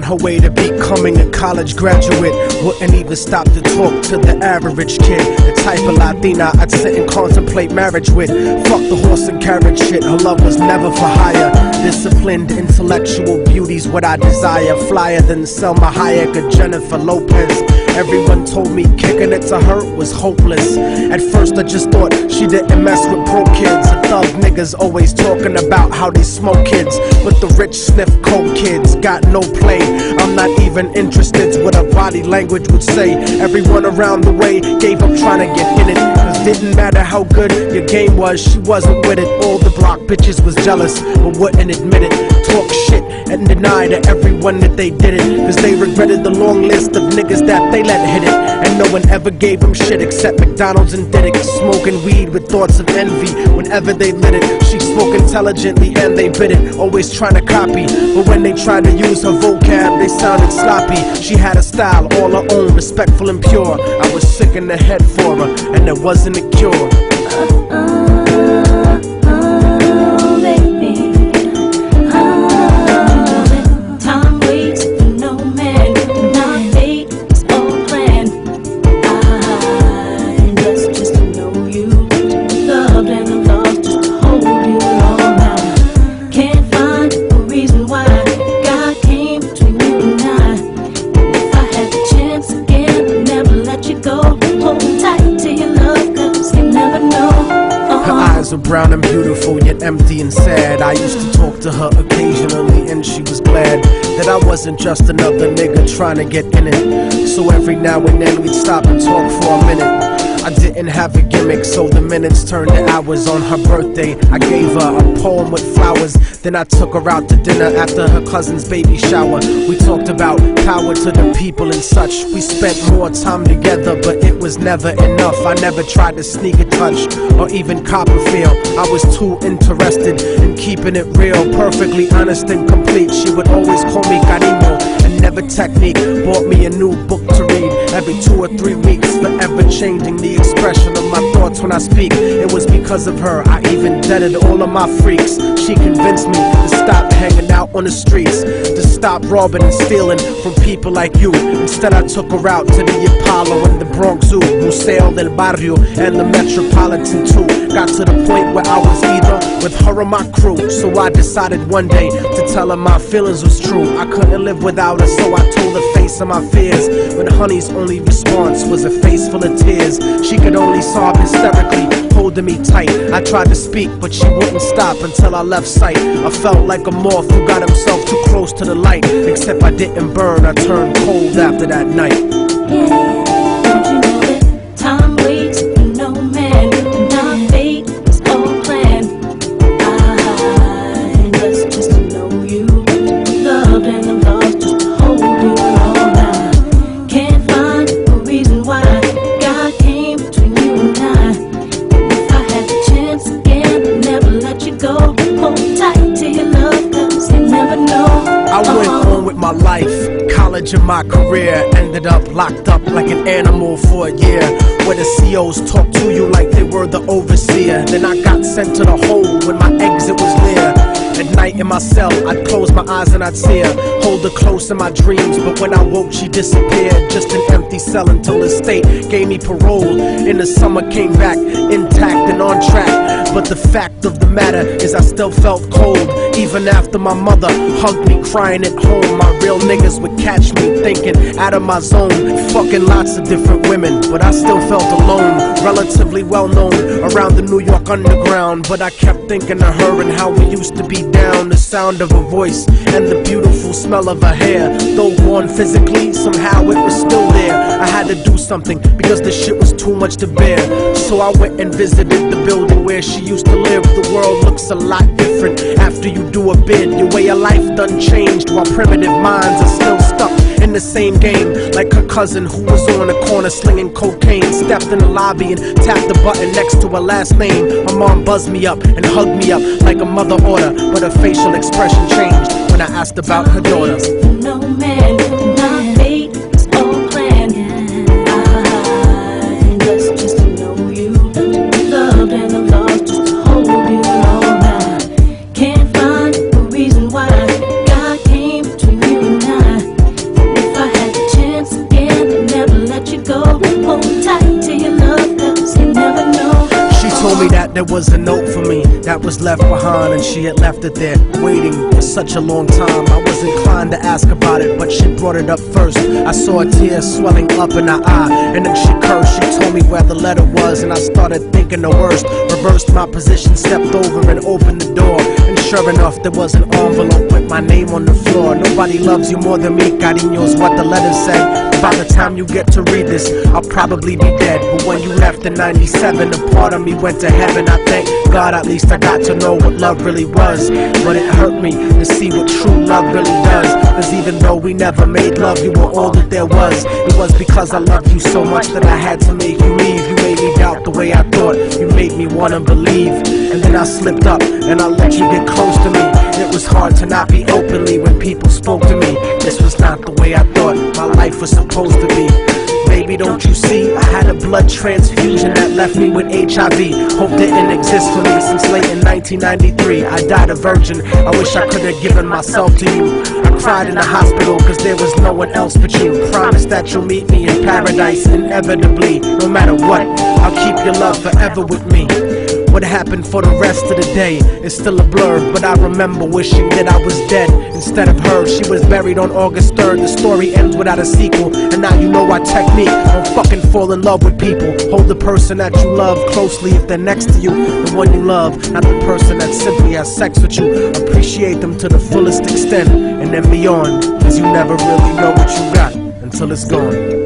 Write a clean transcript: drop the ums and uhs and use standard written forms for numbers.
her way to becoming a college graduate. Wouldn't even stop to talk to the average kid. The type of Latina I'd sit and contemplate marriage with. Fuck the horse and carriage shit, her love was never for hire. Disciplined intellectual beauty's what I desire. Flyer than Selma Hayek or Jennifer Lopez. Everyone told me kicking it to her was hopeless. At first I just thought she didn't mess with broke kids. The thug niggas always talking about how they smoke kids, but the rich sniff coke kids got no play. I'm not even interested what her body language would say. Everyone around the way gave up trying to get in it, cause didn't matter how good your game was, she wasn't with it. All the block bitches was jealous but wouldn't admit it. Talk shit and deny to everyone that they did it, cause they regretted the long list of niggas that they let hit it. And no one ever gave them shit except McDonald's and Diddick. Smoking weed with thoughts of envy whenever they lit it. She spoke intelligently and they bit it, always trying to copy, but when they tried to use her vocab they sounded sloppy. She had a style all her own, respectful and pure. I was sick in the head for her and there wasn't a cure. So brown and beautiful, yet empty and sad. I used to talk to her occasionally and she was glad that I wasn't just another nigga trying to get in it. So every now and then we'd stop and talk for a minute. I didn't have a gimmick, so the minutes turned to hours. On her birthday, I gave her a poem with flowers. Then I took her out to dinner after her cousin's baby shower. We talked about power to the people and such. We spent more time together, but it was never enough. I never tried to sneak a touch or even cop a feel. I was too interested in keeping it real, perfectly honest and complete. She would always call me cariño and never technique. Bought me a new book to read every 2 or 3 weeks, forever changing the expression of my thoughts when I speak. It was because of her I even deaded all of my freaks. She convinced me to stop hanging out on the streets, to stop robbing and stealing from people like you. Instead I took her out to the Apollo and the Bronx Zoo, Museo del Barrio and the Metropolitan too. Got to the point where I was either with her or my crew. So I decided one day to tell her my feelings was true. I couldn't live without her, so I told her face of my fears. But honey's only response was a face full of tears. She could only sob hysterically, holding me tight. I tried to speak, but she wouldn't stop until I left sight. I felt like a moth who got himself too close to the light. Except I didn't burn, I turned cold after that night. Yeah, don't you know that time waits for no man, and our fate is all planned. I guess just to know you, loved and I'm lost just to hold you all night. Can't find a reason why God came between you and I. If I had the chance again, I'd never let you go. Hold tight to your love, cause you never know. I went on with my life, college and my career. Ended up locked up like an animal for a year, where the COs talk to you like they were the overseer. Then I got sent to the hole when my exit was near. At night in my cell, I'd close my eyes and I'd see her, hold her close in my dreams. But when I woke, she disappeared. Just an empty cell until the state gave me parole. In the summer, came back intact and on track. But the fact of the matter is I still felt cold. Even after my mother hugged me crying at home, my real niggas would catch me thinking out of my zone, fucking lots of different women, but I still felt alone. Relatively well known around the New York underground, but I kept thinking of her and how we used to be down. The sound of her voice and the beautiful smell of her hair, though gone physically, somehow it was still there. I had to do something because the shit was too much to bear. So I went and visited the building where she used to live. The world looks a lot different after you do a bid. Your way of life done changed, while primitive minds are still stuck in the same game. Like her cousin who was on the corner slinging cocaine, stepped in the lobby and tapped the button next to her last name. Her mom buzzed me up and hugged me up like a mother oughta, but her facial expression changed when I asked about her daughter. No man, my fate is all planned. I just to know you, loved and I'm lost just to hold you all night. Can't find a reason why God came between you and I. me that there was a note for me that was left behind, and she had left it there, waiting for such a long time. I was inclined to ask about it, but she brought it up first. I saw a tear swelling up in her eye, and then she cursed. She told me where the letter was, and I started thinking the worst. Reversed my position, stepped over and opened the door, and sure enough, there was an envelope with my name on the floor. Nobody loves you more than me, cariño's what the letter said. By the time you get to read this, I'll probably be dead. But when you left in 97, a part of me went to heaven. I thank God at least I got to know what love really was. But it hurt me to see what true love really does. Cause even though we never made love, you were all that there was. It was because I loved you so much that I had to make you leave. You made me doubt the way I thought, you made me wanna believe. And then I slipped up and I let you get close to me. It was hard to not be openly when people spoke to me. This was not the way I thought my life was supposed to be. Baby, don't you see? I had a blood transfusion that left me with HIV. Hope didn't exist for me since late in 1993. I died a virgin. I wish I could have given myself to you. I cried in the hospital cause there was no one else but you. Promise that you'll meet me in paradise inevitably. No matter what, I'll keep your love forever with me. What happened for the rest of the day is still a blur, but I remember wishing that I was dead instead of her. She was buried on August 3rd. The story ends without a sequel, and now you know our technique. Don't fucking fall in love with people. Hold the person that you love closely if they're next to you. The one you love, not the person that simply has sex with you. Appreciate them to the fullest extent, and then beyond, cause you never really know what you got until it's gone.